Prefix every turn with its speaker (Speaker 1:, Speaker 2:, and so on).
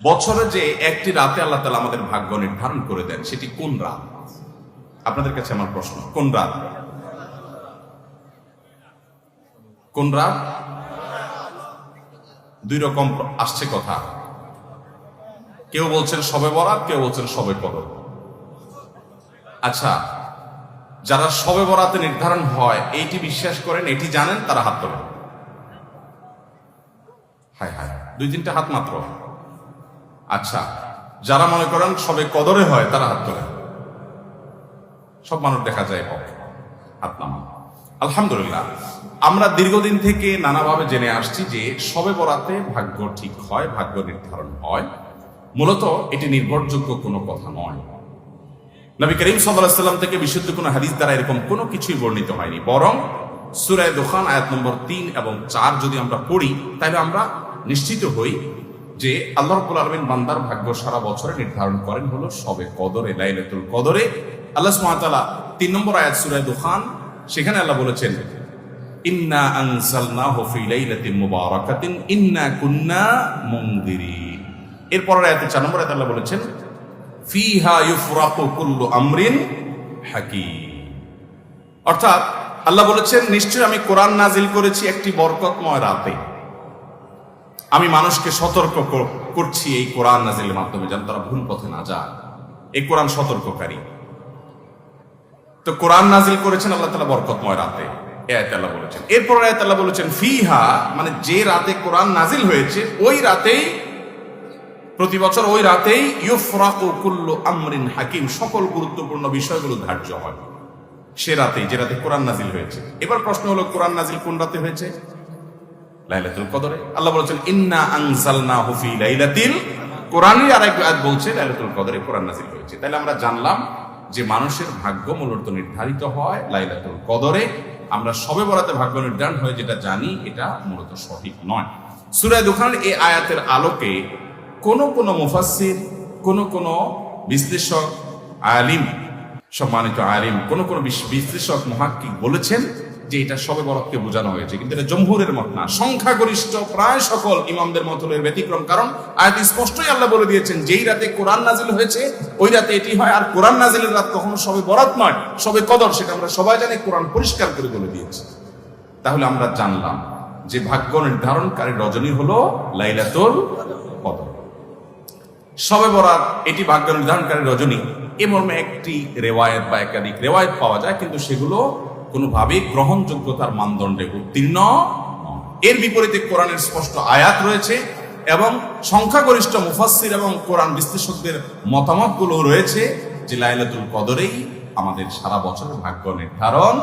Speaker 1: বছরে যে একটি রাতে আল্লাহ তাআলা আমাদের ভাগ্য নির্ধারণ করে দেন, সেটি কোন রাত? আপনাদের কাছে আমার প্রশ্ন, কোন রাত? কোন রাত? দুই রকম আসছে কথা। কেউ বলছেন শবে বরাত, কেউ বলছেন শবে কদর। আচ্ছা, যারা শবে বরাতে নির্ধারণ হয় এইটি বিশ্বাস করেন, এটি জানেন, তারা হাত তোলেন। হায় হায়, দুই তিনটা হাত মাত্র। আচ্ছা, যারা মনে করেন সবে কদরে হয় তারা হাত তোলেন। সব মানুষ দেখা যায় হাত নামান। আলহামদুলিল্লাহ, আমরা দীর্ঘদিন থেকে নানাভাবে জেনে আসছি যে শবে বরাতে ভাগ্য ঠিক হয়, ভাগ্য নির্ধারণ হয়। মূলত এটি নির্ভরযোগ্য কোনো কথা নয়। নবী করিম সাল্লাল্লাহু আলাইহি ওয়াসাল্লাম থেকে বিশুদ্ধ কোনো হাদিস দ্বারা এরকম কোনো কিছুই বর্ণিত হয়নি। বরং সূরা দুখান আয়াত নম্বর 3 এবং 4 যদি আমরা পড়ি, তাহলে আমরা নিশ্চিত হই যে আল্লাহ রাব্বুল আলামিন বান্দার ভাগ্য সারা বছরে নির্ধারণ করেন হলো শবে কদরে, লাইলাতুল কদরে। আল্লাহ সুবহানাহু ওয়া তাআলা 3 নম্বর আয়াত সূরা দুখান, সেখানে আল্লাহ বলেছেন, ইন্না আনজালনাহু ফি লাইলাতিন মুবারাকাতিন ইন্না কুন্না মুনদিরিন। এরপর আয়াতে 4 নম্বর আয়াতে আল্লাহ বলেছেন, ফিহা ইউফরাকু কুল্লু আমরিন হাকিম। অর্থাৎ আল্লাহ বলেছেন, নিশ্চয় আমি কোরআন নাজিল করেছি একটি বরকতময় রাতে। আমি মানুষকে সতর্ক করছি এই কোরআন নাজিলের মাধ্যমে, যেন তারা ভুল পথে না যায়। এই কোরআন সতর্ককারী। তো কোরআন নাজিল করেছেন আল্লাহ তাআলা বরকতময় রাতে, এই আয়াতে আল্লাহ বলেছেন। এরপর আয়াতে আল্লাহ বলেছেন, ফিহা, মানে যে রাতে কোরআন নাজিল হয়েছে ওই রাতেই, প্রতি বছর ওই রাতেই ইউফরাকু কুল্লু আমরিন হাকিম, সকল গুরুত্বপূর্ণ বিষয়গুলো ধার্য হয় সে রাতেই, যে রাতে কোরআন নাজিল হয়েছে। এবার প্রশ্ন হলো, কোরআন নাজিল কোন রাতে হয়েছে? লাইলাতুল কদরে। আল্লাহ বলেছেন, ইন্না আনজালনাহু ফি লাইলাতিল, কোরআনের আরেক আয়াত বলছে লাইলাতুল কদরে কোরআন নাজিল হয়েছে। তাহলে আমরা জানলাম যে মানুষের ভাগ্য মূলত নির্ধারিত হয় লাইলাতুল কদরে। আমরা শবে বরাতে ভাগ্য নির্ধারণ হয় যেটা জানি, এটা মূলত সঠিক নয়। সূরা দুখানের এই আয়াতের আলোকে কোন কোন মুফাসসির, কোন কোন বিশ্লেষক, আলিম, সম্মানিত আলিম, কোন কোন বিশ্লেষক মুহাক্কিক বলেছেন যে এটা শবে বরাতকে বোঝানো হয়েছে, কিন্তু এটা জমহুরের মত না। সংখ্যাগরিষ্ঠ প্রায় সকল ইমামদের মত হলো এর ব্যতিক্রম। কারণ আয়াত স্পষ্টই আল্লাহ বলে দিয়েছেন, যেই রাতে কোরআন নাজিল হয়েছে ওই রাতে এটি হয়। আর কোরআন নাজিলের রাত কখনো শবে বরাত নয়, শবে কদর। সেটা আমরা সবাই জানি, কোরআন পরিষ্কার করে বলে দিয়েছে। তাহলে আমরা জানলাম যে ভাগ্য নির্ধারণকারী রজনী হলো লাইলাতুল কদর। শবে বরাত এটি ভাগ্য নির্ধারণকারী রজনী, এ মর্মে একটি রেওয়ায়েত বা একাধিক রেওয়ায়েত পাওয়া যায়, কিন্তু সেগুলো কোনোভাবেই গ্রহণযোগ্যতার মানদণ্ডে উত্তীর্ণ নয়। এর বিপরীতে কোরআনের স্পষ্ট আয়াত রয়েছে এবং সংখ্যাগরিষ্ঠ মুফাসসির এবং কোরআন বিশ্লেষকদের মতামতগুলো রয়েছে যে লাইলাতুল কদরেই আমাদের সারা বছরের ভাগ্য নির্ধারণ